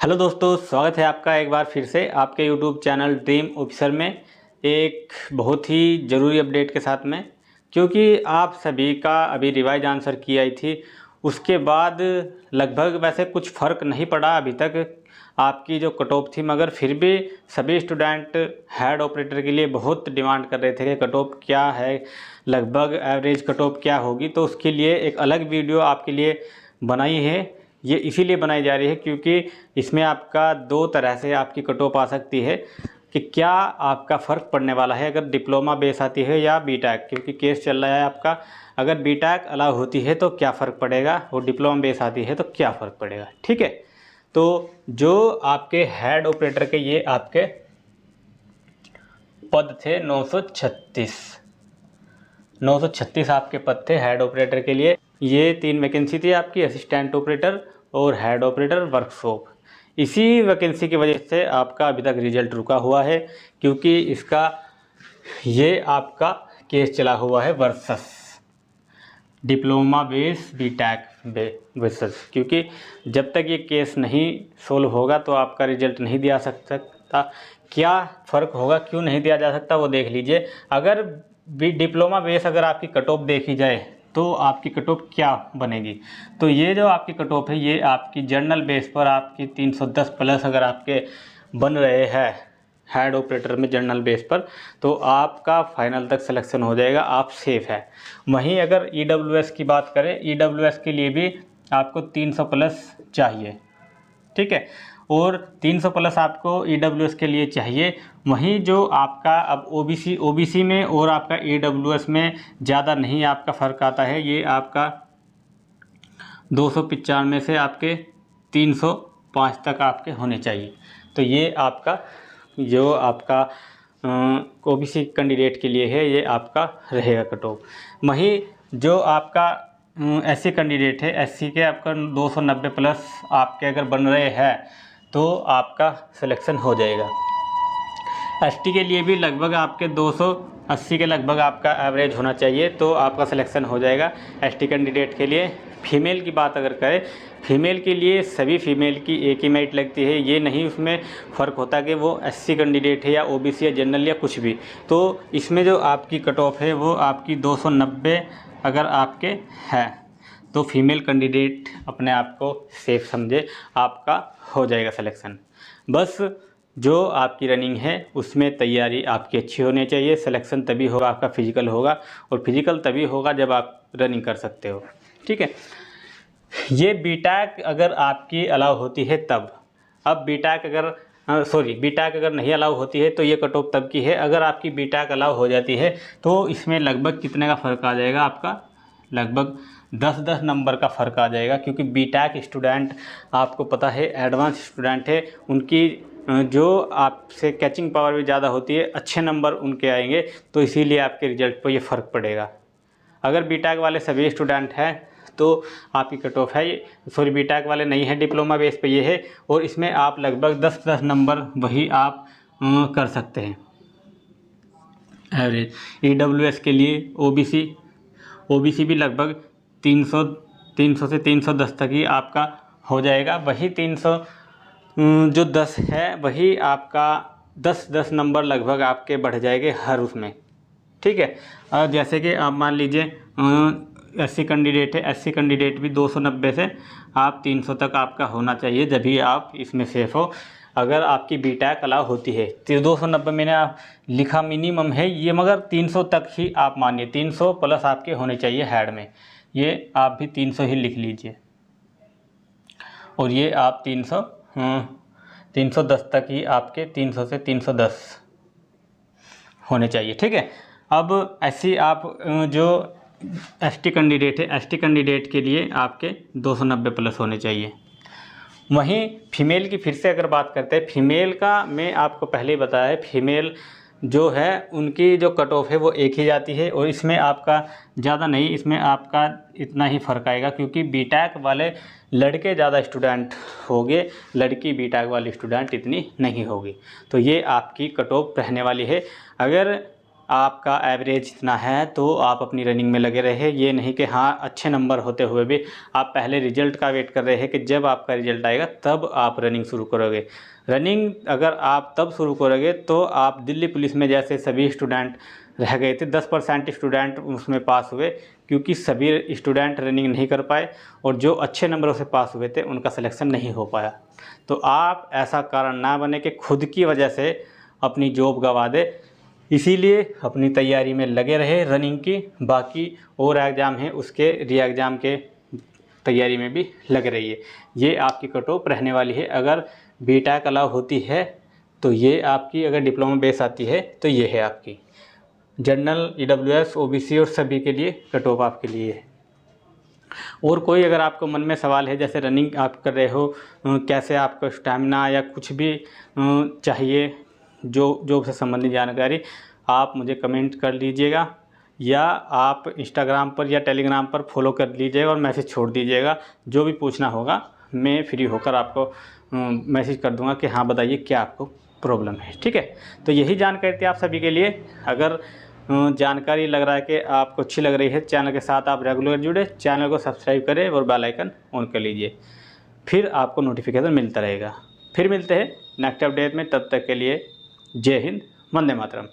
Hello दोस्तों, स्वागत है आपका एक बार फिर से आपके यूट्यूब चैनल ड्रीम ऑफिसर में एक बहुत ही ज़रूरी अपडेट के साथ में। क्योंकि आप सभी का अभी रिवाइज आंसर की आई थी, उसके बाद लगभग वैसे कुछ फ़र्क नहीं पड़ा अभी तक आपकी जो कट ऑफ थी, मगर फिर भी सभी स्टूडेंट हेड ऑपरेटर के लिए बहुत डिमांड कर रहे थे कि कट ऑफ क्या है, लगभग एवरेज कट ऑफ क्या होगी। तो उसके लिए एक अलग वीडियो आपके लिए बनाई है। ये इसीलिए बनाई जा रही है क्योंकि इसमें आपका दो तरह से आपकी कट ऑफ आ सकती है कि क्या आपका फ़र्क पड़ने वाला है अगर डिप्लोमा बेस आती है या बीटेक। क्योंकि केस चल रहा है आपका, अगर बीटेक अलाउ होती है तो क्या फ़र्क पड़ेगा और डिप्लोमा बेस आती है तो क्या फ़र्क पड़ेगा। ठीक है, तो जो आपके हेड ऑपरेटर के ये आपके पद थे 936 आपके पद थे हेड ऑपरेटर के लिए। ये 3 वैकेंसी थी आपकी, असिस्टेंट ऑपरेटर और हेड ऑपरेटर वर्कशॉप। इसी वैकेंसी की वजह से आपका अभी तक रिजल्ट रुका हुआ है, क्योंकि इसका ये आपका केस चला हुआ है versus diploma base BTech versus. क्योंकि जब तक ये केस नहीं सोल्व होगा तो आपका रिजल्ट नहीं दिया सकता। क्या फ़र्क होगा, क्यों नहीं दिया जा सकता, वो देख लीजिए। अगर डिप्लोमा बेस अगर आपकी कट ऑफ देखी जाए तो आपकी कट ऑफ क्या बनेगी। तो ये जो आपकी कट ऑफ है ये आपकी जर्नल बेस पर आपकी 310 प्लस अगर आपके बन रहे हैं हेड ऑपरेटर में जर्नल बेस पर, तो आपका फाइनल तक सिलेक्शन हो जाएगा, आप सेफ है। वहीं अगर ईडब्ल्यूएस की बात करें, ईडब्ल्यूएस के लिए भी आपको 300 प्लस चाहिए। ठीक है, और 300 प्लस आपको ईडब्ल्यूएस के लिए चाहिए। वहीं जो आपका अब ओबीसी में और आपका ईडब्ल्यूएस में ज़्यादा नहीं आपका फ़र्क आता है। ये आपका 295 से आपके 305 तक आपके होने चाहिए। तो ये आपका जो आपका ओबीसी कैंडिडेट के लिए है, ये आपका रहेगा कट ऑफ। वहीं जो आपका एससी कैंडिडेट है, एससी के आपका 290 प्लस आपके अगर बन रहे हैं तो आपका सिलेक्शन हो जाएगा। एसटी के लिए भी लगभग आपके 280 के लगभग आपका एवरेज होना चाहिए, तो आपका सिलेक्शन हो जाएगा एसटी कैंडिडेट के लिए। फीमेल की बात अगर करें, फीमेल के लिए सभी फीमेल की एक ही मेरिट लगती है। ये नहीं उसमें फ़र्क होता कि वो एससी कैंडिडेट है या ओबीसी या जनरल या कुछ भी। तो इसमें जो आपकी कट ऑफ है वो आपकी 290 अगर आपके है तो फीमेल कैंडिडेट अपने आप को सेफ समझे, आपका हो जाएगा सिलेक्शन। बस जो आपकी रनिंग है उसमें तैयारी आपकी अच्छी होनी चाहिए। सिलेक्शन तभी होगा आपका फिजिकल होगा, और फिजिकल तभी होगा जब आप रनिंग कर सकते हो। ठीक है, ये बीटेक अगर आपकी अलाउ होती है तब। अब बीटेक अगर बीटेक अगर नहीं अलाउ होती है तो ये कट ऑफ तब की है। अगर आपकी बीटेक अलाउ हो जाती है तो इसमें लगभग कितने का फ़र्क आ जाएगा, आपका लगभग 10 नंबर का फ़र्क आ जाएगा। क्योंकि बीटेक स्टूडेंट आपको पता है एडवांस स्टूडेंट है, उनकी जो आपसे कैचिंग पावर भी ज़्यादा होती है, अच्छे नंबर उनके आएंगे, तो इसीलिए आपके रिजल्ट पर ये फ़र्क पड़ेगा। अगर बीटेक वाले सभी स्टूडेंट हैं तो आपकी कट ऑफ है, बीटेक वाले नहीं है, डिप्लोमा बेस पे ये है, और इसमें आप लगभग 10 नंबर वही आप कर सकते हैं एवरेज। ईडब्ल्यूएस के लिए ओबीसी भी लगभग 300 से 310 तक ही आपका हो जाएगा। वही 300 जो 10 है वही आपका 10 नंबर लगभग आपके बढ़ जाएंगे हर उसमें। ठीक है, और जैसे कि आप मान लीजिए एससी कैंडिडेट है, एससी कैंडिडेट भी 290 से आप 300 तक आपका होना चाहिए, जब भी आप इसमें सेफ हो। अगर आपकी बीटेक अलाउ होती है तो 290 मैंने आप लिखा मिनिमम है ये, मगर 300 तक ही आप मानिए, 300 प्लस आपके होने चाहिए हेड में। ये आप भी 300 ही लिख लीजिए, और ये आप 310 तक ही आपके 300 से 310 होने चाहिए। ठीक है, अब ऐसी आप जो एसटी कैंडिडेट है, एसटी कैंडिडेट के लिए आपके 290 प्लस होने चाहिए। वहीं फीमेल की फिर से अगर बात करते हैं, फीमेल का मैं आपको पहले ही बताया है, फीमेल जो है उनकी जो कट ऑफ है वो एक ही जाती है, और इसमें आपका ज़्यादा नहीं, इसमें आपका इतना ही फ़र्क आएगा। क्योंकि बीटेक वाले लड़के ज़्यादा स्टूडेंट होंगे, लड़की बीटेक वाली स्टूडेंट इतनी नहीं होगी। तो ये आपकी कट ऑफ रहने वाली है। अगर आपका एवरेज इतना है तो आप अपनी रनिंग में लगे रहे। ये नहीं कि हाँ अच्छे नंबर होते हुए भी आप पहले रिजल्ट का वेट कर रहे हैं कि जब आपका रिजल्ट आएगा तब आप रनिंग शुरू करोगे। रनिंग अगर आप तब शुरू करोगे तो आप दिल्ली पुलिस में जैसे सभी स्टूडेंट रह गए थे, 10% स्टूडेंट उसमें पास हुए क्योंकि सभी स्टूडेंट रनिंग नहीं कर पाए और जो अच्छे नंबरों से पास हुए थे उनका सिलेक्शन नहीं हो पाया। तो आप ऐसा कारण ना बने कि खुद की वजह से अपनी जॉब गंवा दे। इसीलिए अपनी तैयारी में लगे रहे रनिंग की। बाकी और एग्ज़ाम है उसके री एग्ज़ाम के तैयारी में भी लग रही है। ये आपकी कट ऑफ रहने वाली है। अगर बीटेक अलाउ होती है तो ये आपकी, अगर डिप्लोमा बेस आती है तो ये है आपकी जनरल, ईडब्ल्यूएस, ओबीसी और सभी के लिए कट ऑफ आपके लिए है। और कोई अगर आपको मन में सवाल है, जैसे रनिंग आप कर रहे हो, कैसे आपको स्टैमिना या कुछ भी चाहिए जो जॉब से संबंधित जानकारी, आप मुझे कमेंट कर लीजिएगा या आप इंस्टाग्राम पर या टेलीग्राम पर फॉलो कर लीजिएगा और मैसेज छोड़ दीजिएगा। जो भी पूछना होगा मैं फ्री होकर आपको मैसेज कर दूंगा कि हाँ बताइए क्या आपको प्रॉब्लम है। ठीक है, तो यही जानकारी थी आप सभी के लिए। अगर जानकारी लग रहा है कि आपको अच्छी लग रही है, चैनल के साथ आप रेगुलर जुड़े, चैनल को सब्सक्राइब करें और बेल आइकन ऑन कर लीजिए, फिर आपको नोटिफिकेशन मिलता रहेगा। फिर मिलते हैं नेक्स्ट अपडेट में, तब तक के लिए जय हिंद, वंदे मातरम।